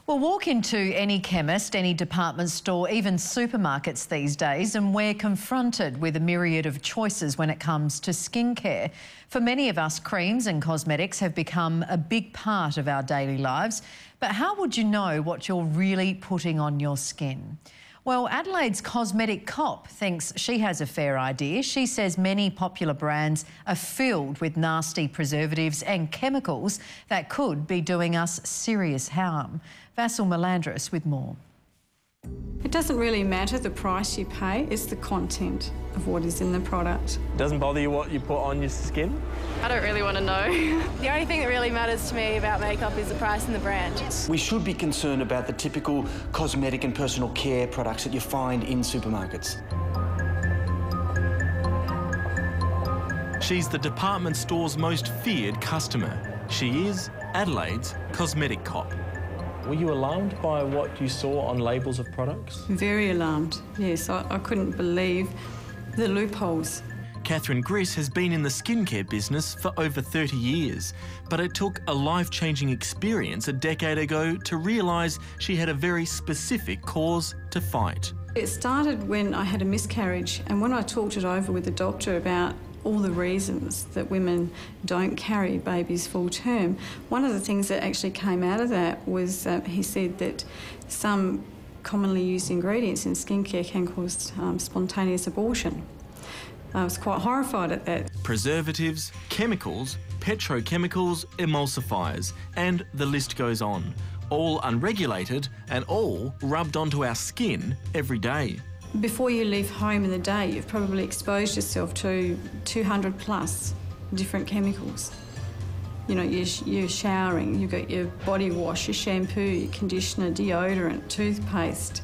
Well, walk into any chemist, any department store, even supermarkets these days, and we're confronted with a myriad of choices when it comes to skincare. For many of us, creams and cosmetics have become a big part of our daily lives. But how would you know what you're really putting on your skin? Well, Adelaide's cosmetic cop thinks she has a fair idea. She says many popular brands are filled with nasty preservatives and chemicals that could be doing us serious harm. Vassal Melandris with more. It doesn't really matter the price you pay, it's the content of what is in the product. Doesn't bother you what you put on your skin? I don't really want to know. The only thing that really matters to me about makeup is the price and the brand. We should be concerned about the typical cosmetic and personal care products that you find in supermarkets. She's the department store's most feared customer. She is Adelaide's cosmetic cop. Were you alarmed by what you saw on labels of products? Very alarmed, yes. I couldn't believe the loopholes. Catherine Griss has been in the skincare business for over 30 years, but it took a life-changing experience a decade ago to realise she had a very specific cause to fight. It started when I had a miscarriage, and when I talked it over with the doctor about all the reasons that women don't carry babies full term, one of the things that actually came out of that was he said that some commonly used ingredients in skincare can cause spontaneous abortion. I was quite horrified at that. Preservatives, chemicals, petrochemicals, emulsifiers, and the list goes on. All unregulated and all rubbed onto our skin every day. Before you leave home in the day, you've probably exposed yourself to 200 plus different chemicals. You know, you're showering, you've got your body wash, your shampoo, your conditioner, deodorant, toothpaste,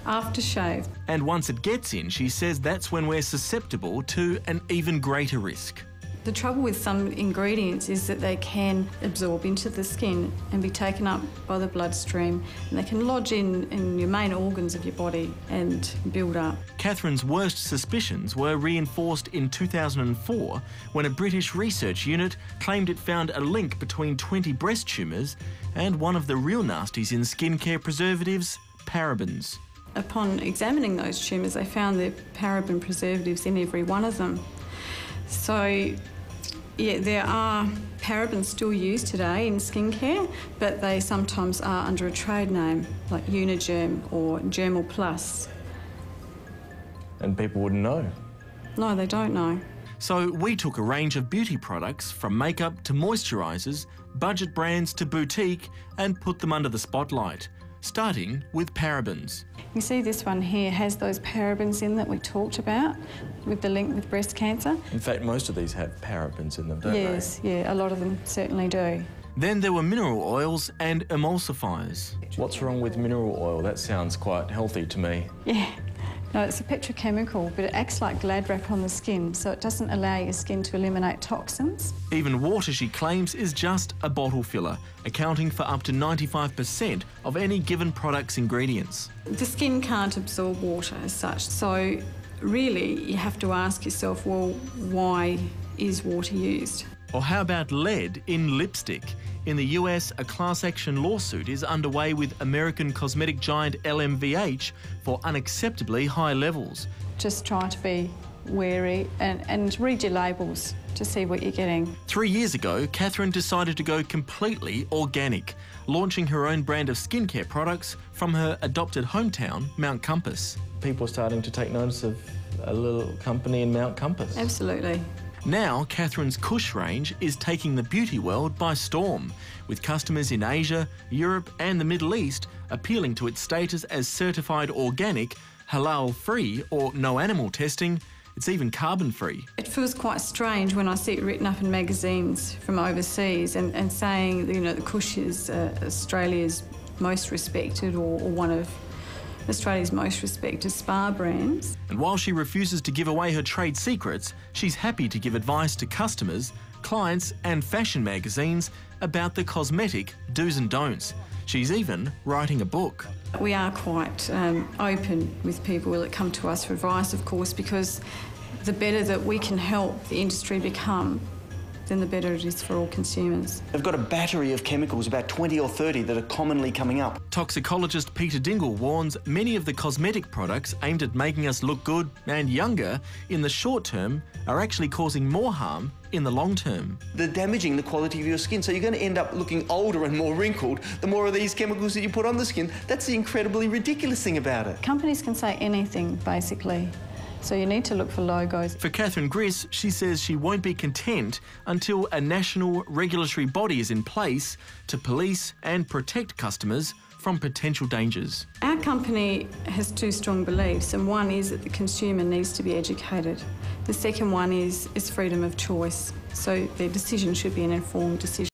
aftershave. And once it gets in, she says that's when we're susceptible to an even greater risk. The trouble with some ingredients is that they can absorb into the skin and be taken up by the bloodstream, and they can lodge in your main organs of your body and build up. Catherine's worst suspicions were reinforced in 2004 when a British research unit claimed it found a link between 20 breast tumours and one of the real nasties in skincare preservatives, parabens. Upon examining those tumours, they found the paraben preservatives in every one of them. So, yeah, there are parabens still used today in skincare, but they sometimes are under a trade name, like Unigerm or Germal Plus. And people wouldn't know? No, they don't know. So we took a range of beauty products, from makeup to moisturisers, budget brands to boutique, and put them under the spotlight, starting with parabens. You see this one here has those parabens in that we talked about with the link with breast cancer. In fact, most of these have parabens in them, don't they? Yes, yeah, a lot of them certainly do. Then there were mineral oils and emulsifiers. What's wrong with mineral oil? That sounds quite healthy to me. Yeah. No, it's a petrochemical, but it acts like Glad wrap on the skin, so it doesn't allow your skin to eliminate toxins. Even water, she claims, is just a bottle filler, accounting for up to 95% of any given product's ingredients. The skin can't absorb water as such, so really you have to ask yourself, well, why is water used? Or how about lead in lipstick? In the US, a class action lawsuit is underway with American cosmetic giant LMVH for unacceptably high levels. Just try to be wary and read your labels to see what you're getting. 3 years ago, Catherine decided to go completely organic, launching her own brand of skincare products from her adopted hometown, Mount Compass. People are starting to take notice of a little company in Mount Compass. Absolutely. Now, Catherine's Kuush range is taking the beauty world by storm, with customers in Asia, Europe and the Middle East appealing to its status as certified organic, halal-free or no animal testing. It's even carbon-free. It feels quite strange when I see it written up in magazines from overseas and saying, you know, the Kuush is Australia's most respected or one of Australia's most respected spa brands. And while she refuses to give away her trade secrets, she's happy to give advice to customers, clients and fashion magazines about the cosmetic do's and don'ts. She's even writing a book. We are quite open with people that come to us for advice, of course, because the better that we can help the industry become, then the better it is for all consumers. They've got a battery of chemicals, about 20 or 30, that are commonly coming up. Toxicologist Peter Dingle warns many of the cosmetic products aimed at making us look good and younger in the short term are actually causing more harm in the long term. They're damaging the quality of your skin, so you're going to end up looking older and more wrinkled the more of these chemicals that you put on the skin. That's the incredibly ridiculous thing about it. Companies can say anything, basically, so you need to look for logos. For Catherine Griss, she says she won't be content until a national regulatory body is in place to police and protect customers from potential dangers. Our company has two strong beliefs, and one is that the consumer needs to be educated. The second one is freedom of choice, so their decision should be an informed decision.